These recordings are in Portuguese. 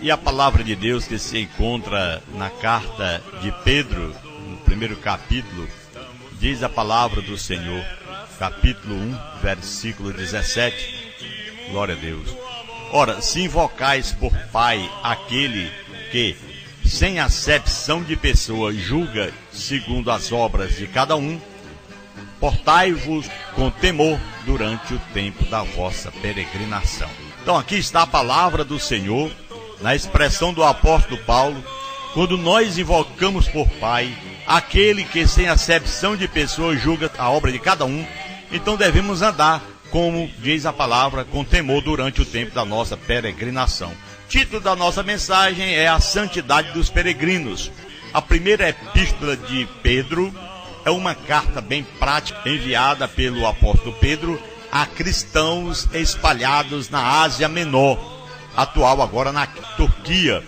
E a palavra de Deus que se encontra na carta de Pedro, no primeiro capítulo, diz a palavra do Senhor, capítulo 1, versículo 17, glória a Deus. Ora, se invocais por Pai aquele que, sem acepção de pessoa, julga segundo as obras de cada um, portai-vos com temor durante o tempo da vossa peregrinação. Então aqui está a palavra do Senhor, na expressão do apóstolo Paulo, quando nós invocamos por Pai, aquele que sem acepção de pessoas julga a obra de cada um, então devemos andar, como diz a palavra, com temor durante o tempo da nossa peregrinação. O título da nossa mensagem é a santidade dos peregrinos. A primeira epístola de Pedro é uma carta bem prática enviada pelo apóstolo Pedro a cristãos espalhados na Ásia Menor, atual agora na Turquia.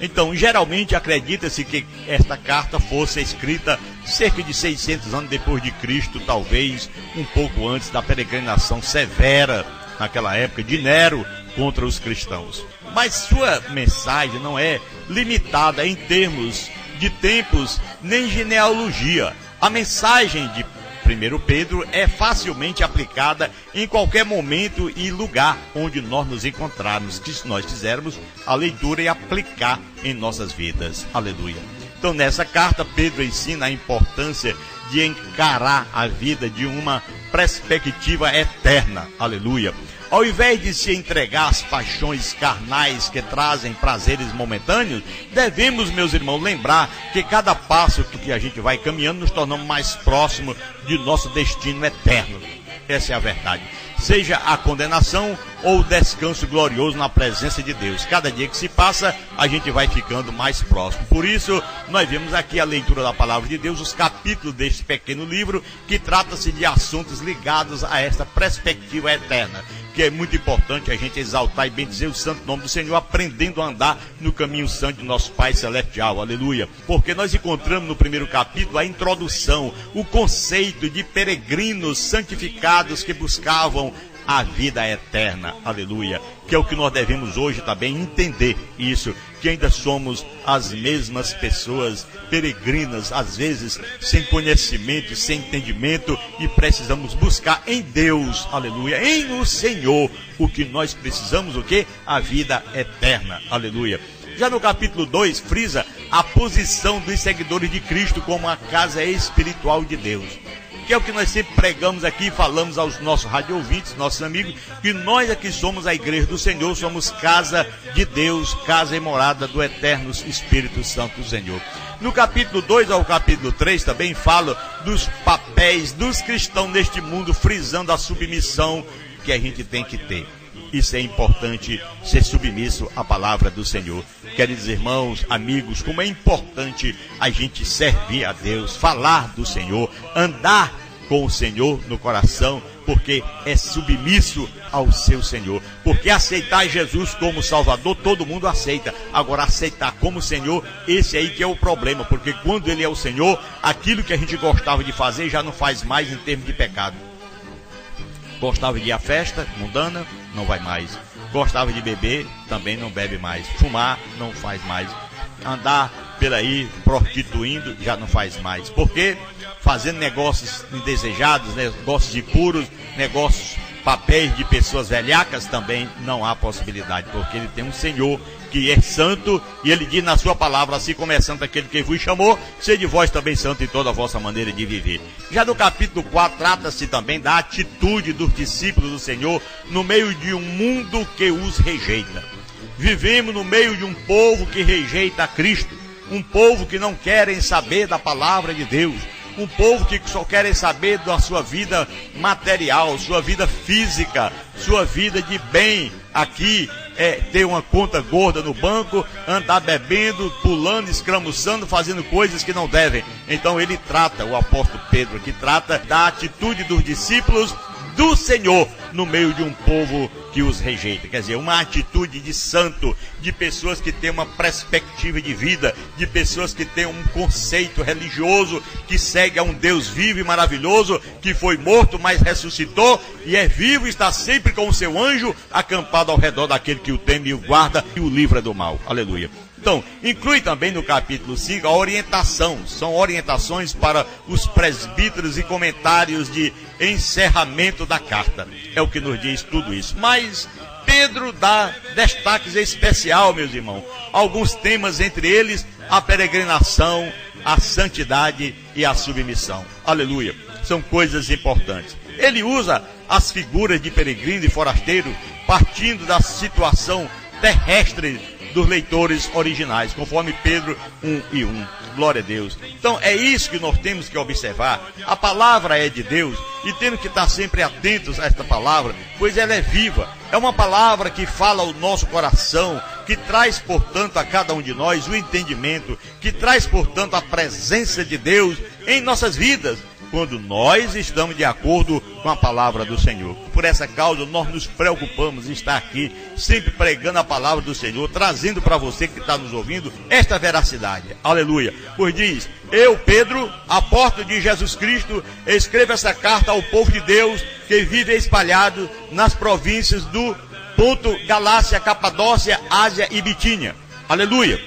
Então, geralmente acredita-se que esta carta fosse escrita cerca de 600 anos depois de Cristo, talvez um pouco antes da peregrinação severa, naquela época, de Nero contra os cristãos. Mas sua mensagem não é limitada em termos de tempos nem genealogia. A mensagem de 1 Pedro é facilmente aplicada em qualquer momento e lugar onde nós nos encontrarmos, que se nós fizermos a leitura e aplicar em nossas vidas. Aleluia. Então, nessa carta, Pedro ensina a importância de encarar a vida de uma perspectiva eterna. Aleluia. Ao invés de se entregar às paixões carnais que trazem prazeres momentâneos, devemos, meus irmãos, lembrar que cada passo que a gente vai caminhando nos tornamos mais próximos de nosso destino eterno. Essa é a verdade. Seja a condenação ou o descanso glorioso na presença de Deus. Cada dia que se passa, a gente vai ficando mais próximo. Por isso, nós vemos aqui a leitura da palavra de Deus, os capítulos deste pequeno livro, que trata-se de assuntos ligados a esta perspectiva eterna, que é muito importante a gente exaltar e bendizer o santo nome do Senhor, aprendendo a andar no caminho santo de nosso Pai Celestial, aleluia. Porque nós encontramos no primeiro capítulo a introdução, o conceito de peregrinos santificados que buscavam a vida eterna, aleluia, que é o que nós devemos hoje também entender isso, que ainda somos as mesmas pessoas peregrinas, às vezes sem conhecimento, sem entendimento, e precisamos buscar em Deus, aleluia, em o Senhor, o que nós precisamos, o que? A vida eterna, aleluia. Já no capítulo 2, frisa a posição dos seguidores de Cristo como a casa espiritual de Deus, que é o que nós sempre pregamos aqui e falamos aos nossos radioouvintes, nossos amigos, que nós aqui somos a igreja do Senhor, somos casa de Deus, casa e morada do eterno Espírito Santo do Senhor. No capítulo 2 ao capítulo 3 também fala dos papéis dos cristãos neste mundo, frisando a submissão que a gente tem que ter. Isso é importante, ser submisso à palavra do Senhor. Queridos irmãos, amigos, como é importante a gente servir a Deus, falar do Senhor, andar com o Senhor no coração, porque é submisso ao seu Senhor. Porque aceitar Jesus como Salvador, todo mundo aceita. Agora, aceitar como Senhor, esse aí que é o problema. Porque quando Ele é o Senhor, aquilo que a gente gostava de fazer já não faz mais em termos de pecado. Gostava de ir à festa mundana, não vai mais. Gostava de beber, também não bebe mais. Fumar, não faz mais. Andar por aí prostituindo, já não faz mais. Por quê? Fazendo negócios indesejados, negócios impuros, negócios, papéis de pessoas velhacas, também não há possibilidade. Porque Ele tem um Senhor que é santo, e Ele diz na sua palavra, assim como é santo aquele que vos chamou, sede vós também santo em toda a vossa maneira de viver. Já no capítulo 4, trata-se também da atitude dos discípulos do Senhor no meio de um mundo que os rejeita. Vivemos no meio de um povo que rejeita a Cristo, um povo que não querem saber da palavra de Deus, um povo que só querem saber da sua vida material, sua vida física, sua vida de bem aqui, ter uma conta gorda no banco, andar bebendo, pulando, escramuçando, fazendo coisas que não devem. Então ele trata, o apóstolo Pedro aqui trata da atitude dos discípulos do Senhor no meio de um povo que os rejeita. Quer dizer, uma atitude de santo, de pessoas que têm uma perspectiva de vida, de pessoas que têm um conceito religioso, que segue a um Deus vivo e maravilhoso, que foi morto, mas ressuscitou, e é vivo e está sempre com o seu anjo acampado ao redor daquele que o teme e o guarda e o livra do mal. Aleluia. Então, inclui também no capítulo 5 a orientação. São orientações para os presbíteros e comentários de encerramento da carta. É o que nos diz tudo isso. Mas Pedro dá destaques especial, meus irmãos. Alguns temas, entre eles, a peregrinação, a santidade e a submissão. Aleluia. São coisas importantes. Ele usa as figuras de peregrino e forasteiro partindo da situação terrestre dos leitores originais, conforme Pedro 1:1. Glória a Deus. Então é isso que nós temos que observar. A palavra é de Deus e temos que estar sempre atentos a esta palavra, pois ela é viva. É uma palavra que fala ao nosso coração, que traz, portanto, a cada um de nós o entendimento, que traz, portanto, a presença de Deus em nossas vidas, quando nós estamos de acordo com a palavra do Senhor. Por essa causa, nós nos preocupamos em estar aqui, sempre pregando a palavra do Senhor, trazendo para você que está nos ouvindo, esta veracidade. Aleluia. Pois diz, eu, Pedro, apóstolo de Jesus Cristo, escrevo essa carta ao povo de Deus, que vive espalhado nas províncias do Ponto, Galácia, Capadócia, Ásia e Bitínia. Aleluia.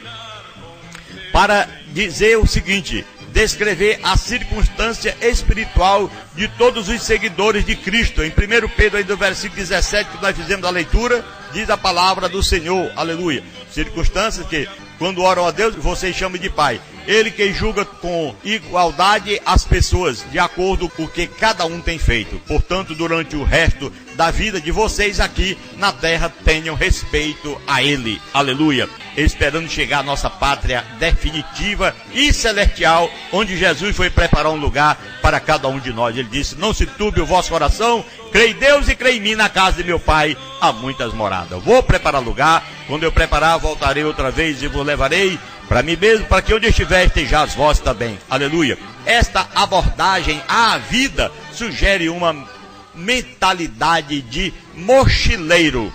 Para dizer o seguinte: descrever a circunstância espiritual de todos os seguidores de Cristo. Em 1 Pedro, aí do versículo 17, que nós fizemos a leitura, diz a palavra do Senhor, aleluia. Circunstâncias que, quando oram a Deus, vocês chamam de Pai. Ele que julga com igualdade as pessoas, de acordo com o que cada um tem feito. Portanto, durante o resto da vida de vocês aqui na terra, tenham respeito a Ele. Aleluia. Esperando chegar à nossa pátria definitiva e celestial, onde Jesus foi preparar um lugar para cada um de nós. Ele disse, não se turbe o vosso coração, crei em Deus e crei em mim, na casa de meu Pai há muitas moradas. Vou preparar lugar, quando eu preparar, voltarei outra vez e vos levarei para mim mesmo, para que onde eu estiver estejais vós também. Aleluia. Esta abordagem à vida sugere uma mentalidade de mochileiro.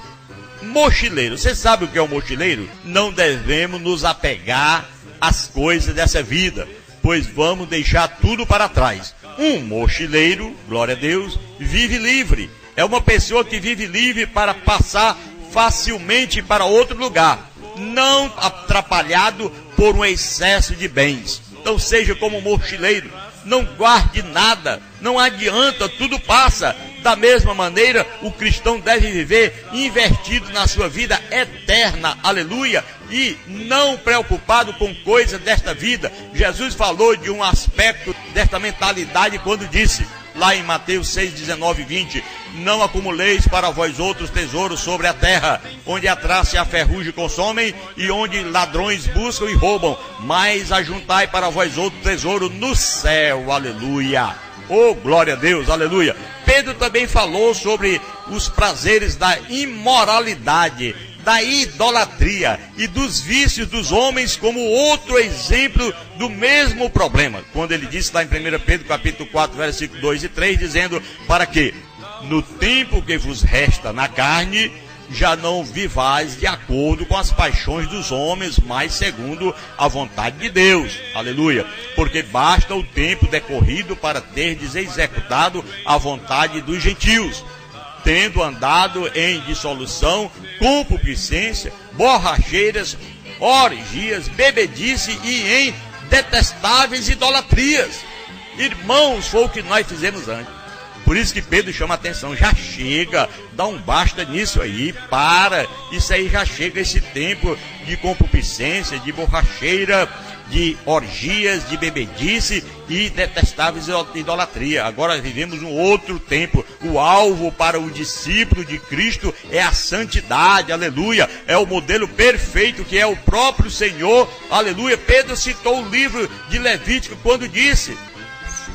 Mochileiro, você sabe o que é um mochileiro? Não devemos nos apegar às coisas dessa vida, pois vamos deixar tudo para trás. Um mochileiro, glória a Deus, vive livre. É uma pessoa que vive livre para passar facilmente para outro lugar, não atrapalhado por um excesso de bens. Então seja como um mochileiro, não guarde nada, não adianta, tudo passa. Da mesma maneira, o cristão deve viver invertido na sua vida eterna, aleluia, e não preocupado com coisas desta vida. Jesus falou de um aspecto desta mentalidade quando disse, lá em Mateus 6, 19 e 20, não acumuleis para vós outros tesouros sobre a terra, onde a traça e a ferrugem consomem, e onde ladrões buscam e roubam, mas ajuntai para vós outro tesouro no céu, aleluia. Oh, glória a Deus, aleluia. Pedro também falou sobre os prazeres da imoralidade, da idolatria e dos vícios dos homens como outro exemplo do mesmo problema. Quando ele disse lá em 1 Pedro capítulo 4, versículo 2 e 3, dizendo, para que no tempo que vos resta na carne, já não vivais de acordo com as paixões dos homens, mas segundo a vontade de Deus. Aleluia. Porque basta o tempo decorrido para terdes executado a vontade dos gentios, tendo andado em dissolução, concupiscência, borracheiras, orgias, bebedice e em detestáveis idolatrias. Irmãos, foi o que nós fizemos antes. Por isso que Pedro chama a atenção, já chega, dá um basta nisso aí, para, isso aí já chega esse tempo de concupiscência, de borracheira, de orgias, de bebedice e detestáveis idolatria. Agora vivemos um outro tempo, o alvo para o discípulo de Cristo é a santidade, aleluia, é o modelo perfeito que é o próprio Senhor, aleluia. Pedro citou o livro de Levítico quando disse,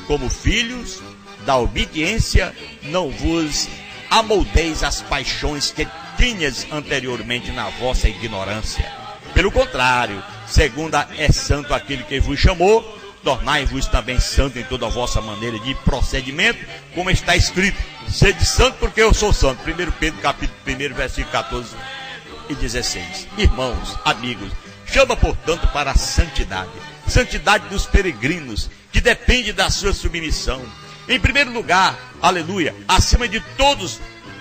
como filhos da obediência, não vos amoldeis as paixões que tinhas anteriormente na vossa ignorância. Pelo contrário, segundo é santo aquele que vos chamou, tornai-vos também santo em toda a vossa maneira de procedimento, como está escrito, sede santo porque eu sou santo. 1 Pedro capítulo 1, versículo 14 e 16. Irmãos, amigos, chama portanto para a santidade, santidade dos peregrinos, que depende da sua submissão. Em primeiro lugar, aleluia, acima de todos,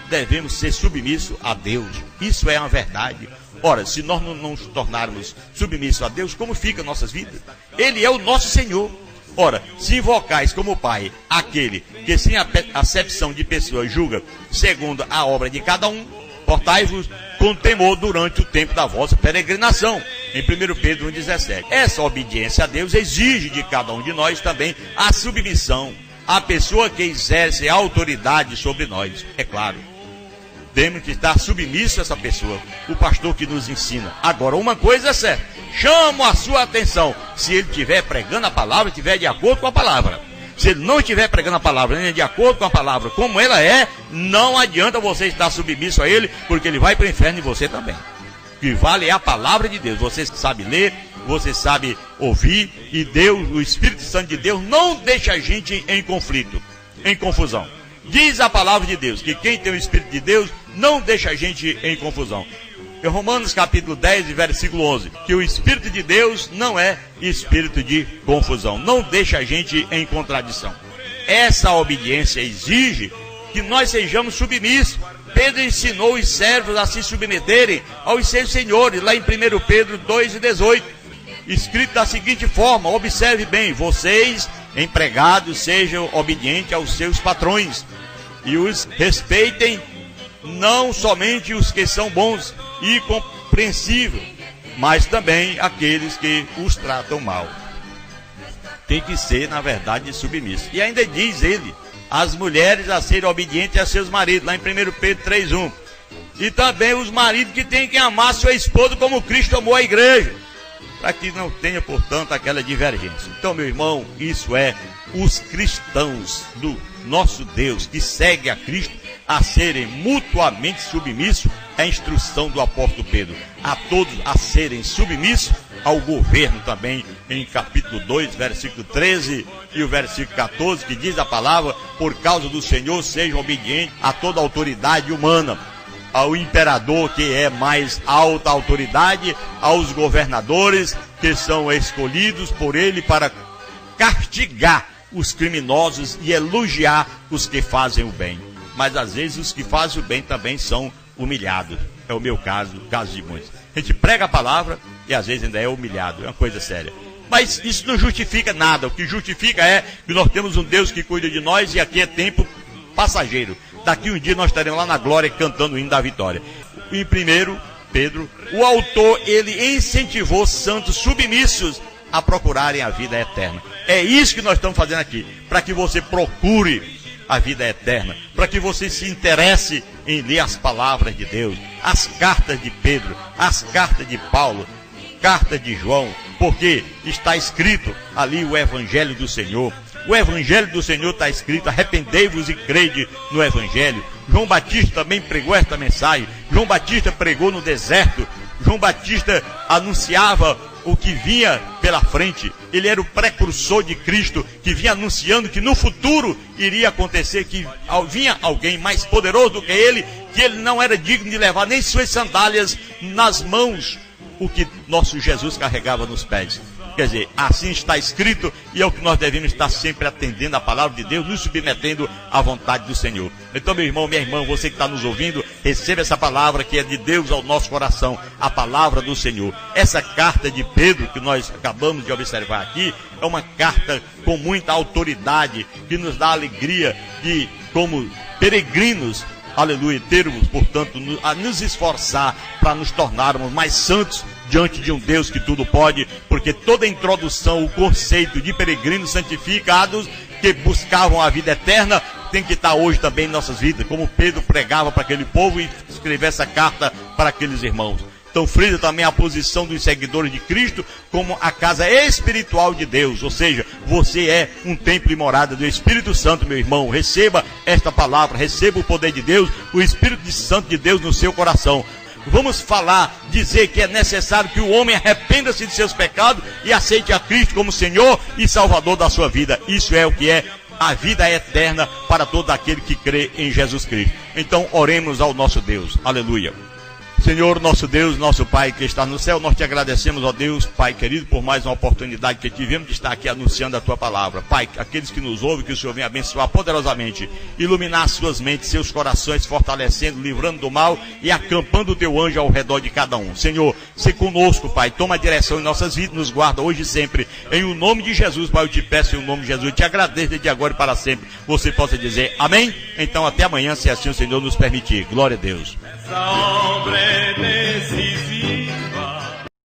devemos ser submissos a Deus. Isso é uma verdade. Ora, se nós não nos tornarmos submissos a Deus, como ficam nossas vidas? Ele é o nosso Senhor. Ora, se invocais como Pai aquele que sem acepção de pessoas julga segundo a obra de cada um, portai-vos com temor durante o tempo da vossa peregrinação. Em 1 Pedro 1,17. Essa obediência a Deus exige de cada um de nós também a submissão à pessoa que exerce a autoridade sobre nós. É claro, temos que estar submisso a essa pessoa, o pastor que nos ensina. Agora, uma coisa é certa, chamo a sua atenção, se ele estiver pregando a palavra, estiver de acordo com a palavra. Se ele não estiver pregando a palavra, nem de acordo com a palavra, como ela é, não adianta você estar submisso a ele, porque ele vai para o inferno e você também. O que vale é a palavra de Deus. Você sabe ler, você sabe ouvir, e Deus, o Espírito Santo de Deus, não deixa a gente em conflito, em confusão. Diz a palavra de Deus, que quem tem o Espírito de Deus, não deixa a gente em confusão. Em Romanos capítulo 10, versículo 11, que o Espírito de Deus não é espírito de confusão, não deixa a gente em contradição. Essa obediência exige que nós sejamos submissos. Pedro ensinou os servos a se submeterem aos seus senhores, lá em 1 Pedro 2,18, escrito da seguinte forma, observe bem, vocês, empregados, sejam obedientes aos seus patrões, e os respeitem, não somente os que são bons e compreensíveis, mas também aqueles que os tratam mal. Tem que ser, na verdade, submisso. E ainda diz ele, as mulheres a serem obedientes a seus maridos, lá em 1 Pedro 3,1. E também os maridos que têm que amar sua esposa como Cristo amou a igreja, para que não tenha, portanto, aquela divergência. Então, meu irmão, isso é os cristãos do nosso Deus, que segue a Cristo, a serem mutuamente submissos à instrução do apóstolo Pedro, a todos a serem submissos ao governo também, em capítulo 2, versículo 13 e o versículo 14, que diz a palavra, por causa do Senhor sejam obedientes a toda autoridade humana, ao imperador que é mais alta autoridade, aos governadores que são escolhidos por ele para castigar os criminosos e elogiar os que fazem o bem. Mas às vezes os que fazem o bem também são humilhados. É o meu caso, o caso de muitos. A gente prega a palavra e às vezes ainda é humilhado, é uma coisa séria. Mas isso não justifica nada. O que justifica é que nós temos um Deus que cuida de nós e aqui é tempo passageiro. Daqui um dia nós estaremos lá na glória cantando o hino da vitória. Em 1 Pedro, o autor, ele incentivou santos submissos a procurarem a vida eterna. É isso que nós estamos fazendo aqui, para que você procure a vida eterna, para que você se interesse em ler as palavras de Deus, as cartas de Pedro, as cartas de Paulo, cartas de João, porque está escrito ali o Evangelho do Senhor. O Evangelho do Senhor está escrito, arrependei-vos e crede no Evangelho. João Batista também pregou esta mensagem. João Batista pregou no deserto. João Batista anunciava o que vinha pela frente. Ele era o precursor de Cristo, que vinha anunciando que no futuro iria acontecer, que vinha alguém mais poderoso do que ele não era digno de levar nem suas sandálias nas mãos, o que nosso Jesus carregava nos pés. Quer dizer, assim está escrito, e é o que nós devemos estar sempre atendendo a palavra de Deus, nos submetendo à vontade do Senhor. Então, meu irmão, minha irmã, você que está nos ouvindo, receba essa palavra que é de Deus ao nosso coração, a palavra do Senhor. Essa carta de Pedro, que nós acabamos de observar aqui, é uma carta com muita autoridade, que nos dá alegria de, como peregrinos, aleluia, termos, portanto, a nos esforçar para nos tornarmos mais santos diante de um Deus que tudo pode, porque toda a introdução, o conceito de peregrinos santificados que buscavam a vida eterna, tem que estar hoje também em nossas vidas, como Pedro pregava para aquele povo e escreveu essa carta para aqueles irmãos. Então frisa também a posição dos seguidores de Cristo como a casa espiritual de Deus, ou seja, você é um templo e morada do Espírito Santo, meu irmão. Receba esta palavra, receba o poder de Deus, o Espírito Santo de Deus no seu coração. Vamos falar, dizer que é necessário que o homem arrependa-se de seus pecados e aceite a Cristo como Senhor e Salvador da sua vida. Isso é o que é a vida eterna para todo aquele que crê em Jesus Cristo. Então oremos ao nosso Deus. Aleluia. Senhor, nosso Deus, nosso Pai que está no céu, nós te agradecemos, ó Deus, Pai querido, por mais uma oportunidade que tivemos de estar aqui anunciando a tua palavra. Pai, aqueles que nos ouvem, que o Senhor venha abençoar poderosamente, iluminar suas mentes, seus corações, fortalecendo, livrando do mal e acampando o teu anjo ao redor de cada um. Senhor, se conosco, Pai, toma a direção em nossas vidas, nos guarda hoje e sempre. Em o nome de Jesus, Pai, eu te peço em o nome de Jesus, eu te agradeço de agora e para sempre. Você possa dizer amém? Então até amanhã, se assim o Senhor nos permitir. Glória a Deus.